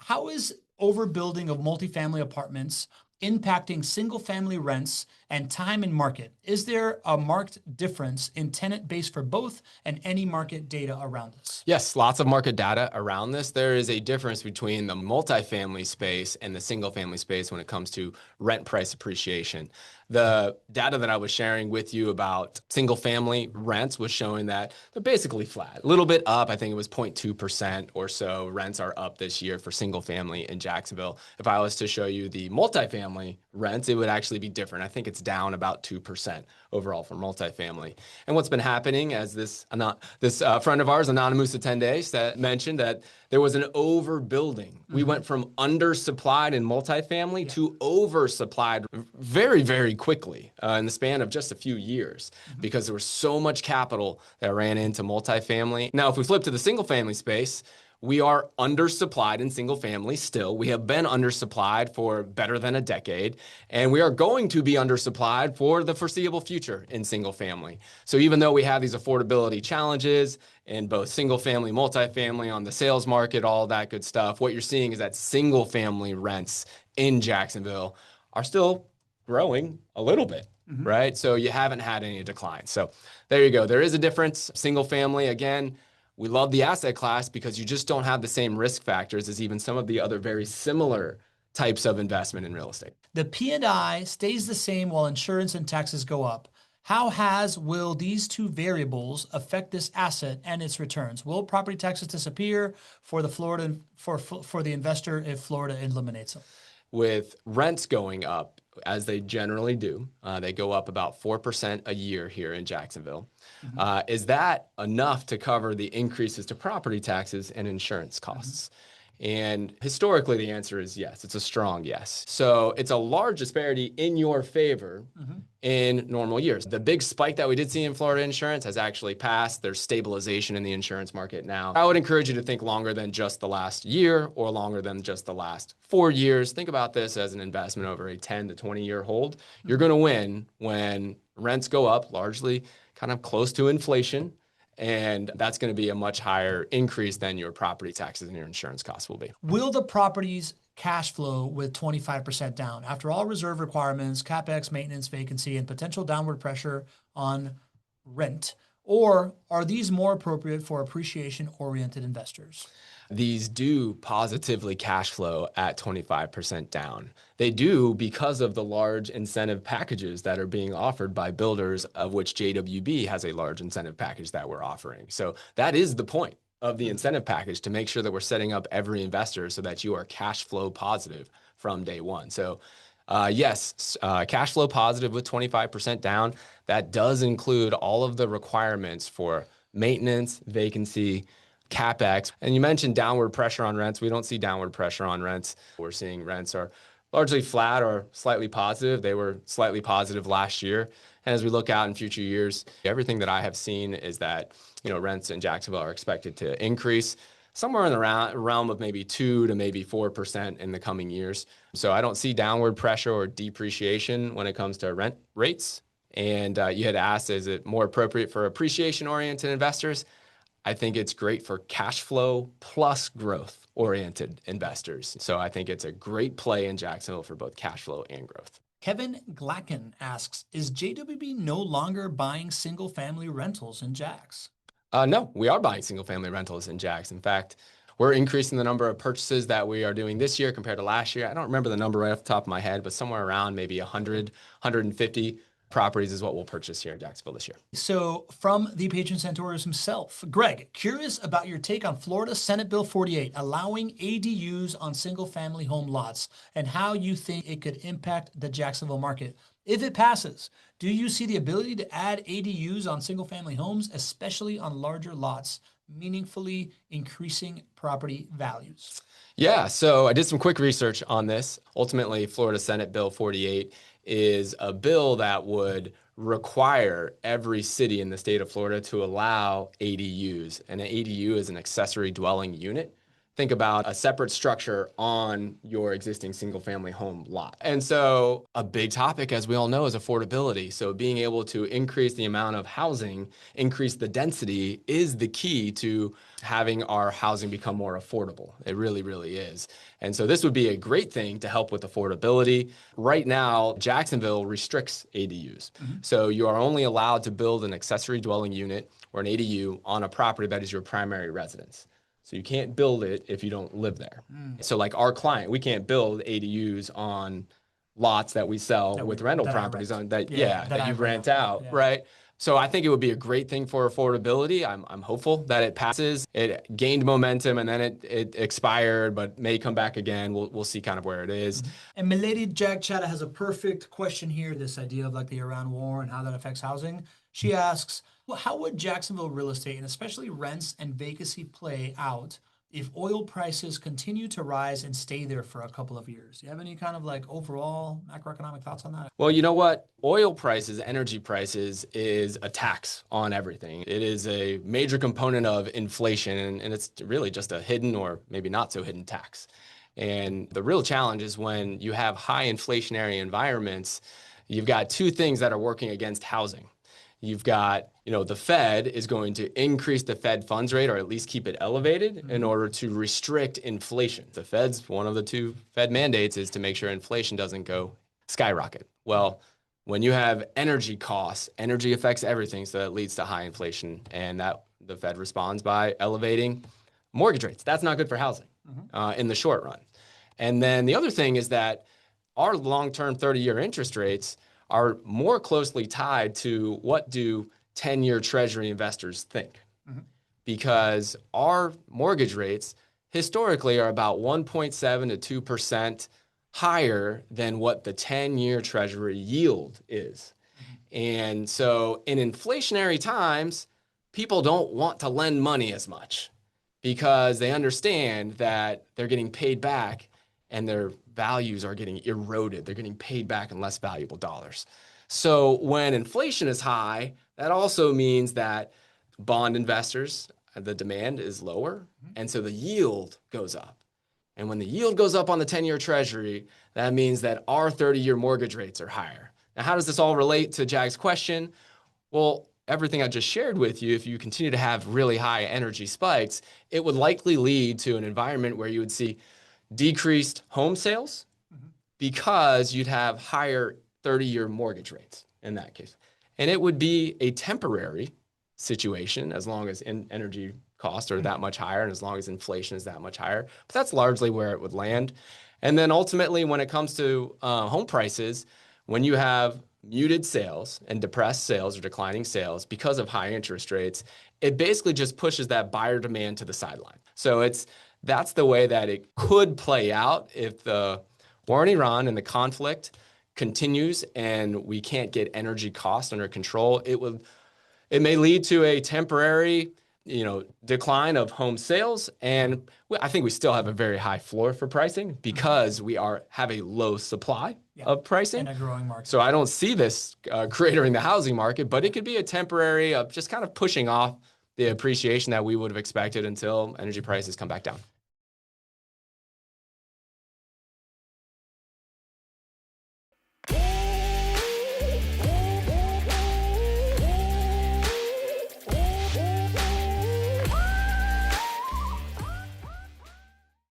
how is overbuilding of multifamily apartments impacting single-family rents and time in market? Is there a marked difference in tenant base for both and any market data around this? Yes, lots of market data around this. There is a difference between the multifamily space and the single family space when it comes to rent price appreciation. The data that I was sharing with you about single family rents was showing that they're basically flat, a little bit up. I think it was 0.2% or so. Rents are up this year for single family in Jacksonville. If I was to show you the multifamily rents, it would actually be different. I think it's down about 2% overall for multifamily. And what's been happening, as this friend of ours, Anonymous Attendee, mentioned that there was an overbuilding. We went from undersupplied in multifamily to oversupplied very, very quickly in the span of just a few years because there was so much capital that ran into multifamily. Now, if we flip to the single family space, we are undersupplied in single family still. We have been undersupplied for better than a decade, and we are going to be undersupplied for the foreseeable future in single family. So even though we have these affordability challenges in both single family, multifamily, on the sales market, all that good stuff, what you're seeing is that single family rents in Jacksonville are still growing a little bit, right? So you haven't had any decline. So there you go. There is a difference. Single family, again, we love the asset class because you just don't have the same risk factors as even some of the other very similar types of investment in real estate. The P&I stays the same while insurance and taxes go up. How will these two variables affect this asset and its returns? Will property taxes disappear for the investor if Florida eliminates them? With rents going up, as they generally do, they go up about 4% a year here in Jacksonville. Is that enough to cover the increases to property taxes and insurance costs? And historically, the answer is yes. It's a strong yes. So it's a large disparity in your favor in normal years. The big spike that we did see in Florida insurance has actually passed. There's stabilization in the insurance market now. I would encourage you to think longer than just the last year or longer than just the last 4 years. Think about this as an investment over a 10 to 20-year hold. You're going to win when rents go up, largely kind of close to inflation. And that's going to be a much higher increase than your property taxes and your insurance costs will be. Will the properties cash flow with 25% down? After all reserve requirements, CapEx, maintenance, vacancy, and potential downward pressure on rent, or are these more appropriate for appreciation-oriented investors? These do positively cash flow at 25% down. They do because of the large incentive packages that are being offered by builders, of which JWB has a large incentive package that we're offering. So that is the point of the incentive package, to make sure that we're setting up every investor so that you are cash flow positive from day one. So yes, cash flow positive with 25% down. That does include all of the requirements for maintenance, vacancy, CapEx. And you mentioned downward pressure on rents. We don't see downward pressure on rents. We're seeing rents are largely flat or slightly positive. They were slightly positive last year. And as we look out in future years, everything that I have seen is that, rents in Jacksonville are expected to increase somewhere in the realm of maybe 2 to maybe 4% in the coming years. So I don't see downward pressure or depreciation when it comes to rent rates. And you had asked, is it more appropriate for appreciation-oriented investors? I think it's great for cash flow plus growth oriented investors. So I think it's a great play in Jacksonville for both cash flow and growth. Kevin Glacken asks, is JWB no longer buying single family rentals in Jax? No, we are buying single family rentals in Jax. In fact, we're increasing the number of purchases that we are doing this year compared to last year. I don't remember the number right off the top of my head, but somewhere around maybe 100, 150 properties is what we'll purchase here in Jacksonville this year. So from the patron sanctorius himself, Gregg, curious about your take on Florida Senate Bill 48, allowing ADUs on single family home lots, and how you think it could impact the Jacksonville market. If it passes, do you see the ability to add ADUs on single family homes, especially on larger lots, meaningfully increasing property values? Yeah, so I did some quick research on this. Ultimately, Florida Senate Bill 48 is a bill that would require every city in the state of Florida to allow ADUs. And an ADU is an accessory dwelling unit. think about a separate structure on your existing single family home lot. And so a big topic, as we all know, is affordability. So being able to increase the amount of housing, increase the density is the key to having our housing become more affordable. It really, really is. And so this would be a great thing to help with affordability. Right now, Jacksonville restricts ADUs. So you are only allowed to build an accessory dwelling unit or an ADU on a property that is your primary residence. So you can't build it if you don't live there. So like our client, we can't build ADUs on lots that we sell with rental properties on that you rent out, right? So I think it would be a great thing for affordability. I'm hopeful that it passes. It gained momentum and then it expired, but may come back again. We'll see kind of where it is. And Milady Jack Chatta has a perfect question here, this idea of like the Iran war and how that affects housing. She asks, well, how would Jacksonville real estate and especially rents and vacancy play out if oil prices continue to rise and stay there for a couple of years? Do you have any kind of like overall macroeconomic thoughts on that? Well, you know what? Oil prices, energy prices is a tax on everything. It is a major component of inflation, and it's really just a hidden or maybe not so hidden tax. And the real challenge is when you have high inflationary environments, you've got two things that are working against housing. You've got, the Fed is going to increase the Fed funds rate or at least keep it elevated in order to restrict inflation. The Fed's one of the two Fed mandates is to make sure inflation doesn't go skyrocket. Well, when you have energy costs, energy affects everything, so that leads to high inflation, and that the Fed responds by elevating mortgage rates. That's not good for housing in the short run. And then the other thing is that our long-term 30-year interest rates are more closely tied to what do 10-year Treasury investors think. Because our mortgage rates historically are about 1.7 to 2% higher than what the 10-year Treasury yield is. And so in inflationary times, people don't want to lend money as much because they understand that they're getting paid back and their values are getting eroded. They're getting paid back in less valuable dollars. So when inflation is high, that also means that bond investors, the demand is lower, and so the yield goes up. And when the yield goes up on the 10-year Treasury, that means that our 30-year mortgage rates are higher. Now, how does this all relate to Jag's question? Well, everything I just shared with you, if you continue to have really high energy spikes, it would likely lead to an environment where you would see decreased home sales because you'd have higher 30-year mortgage rates in that case. And it would be a temporary situation as long as energy costs are that much higher and as long as inflation is that much higher. But that's largely where it would land. And then ultimately, when it comes to home prices, when you have muted sales and depressed sales or declining sales because of high interest rates, it basically just pushes that buyer demand to the sideline. So that's the way that it could play out if the war in Iran and the conflict continues and we can't get energy costs under control. It may lead to a temporary, decline of home sales. And I think we still have a very high floor for pricing because we have a low supply of pricing. And a growing market. So I don't see this cratering the housing market, but it could be a temporary of just kind of pushing off the appreciation that we would have expected until energy prices come back down.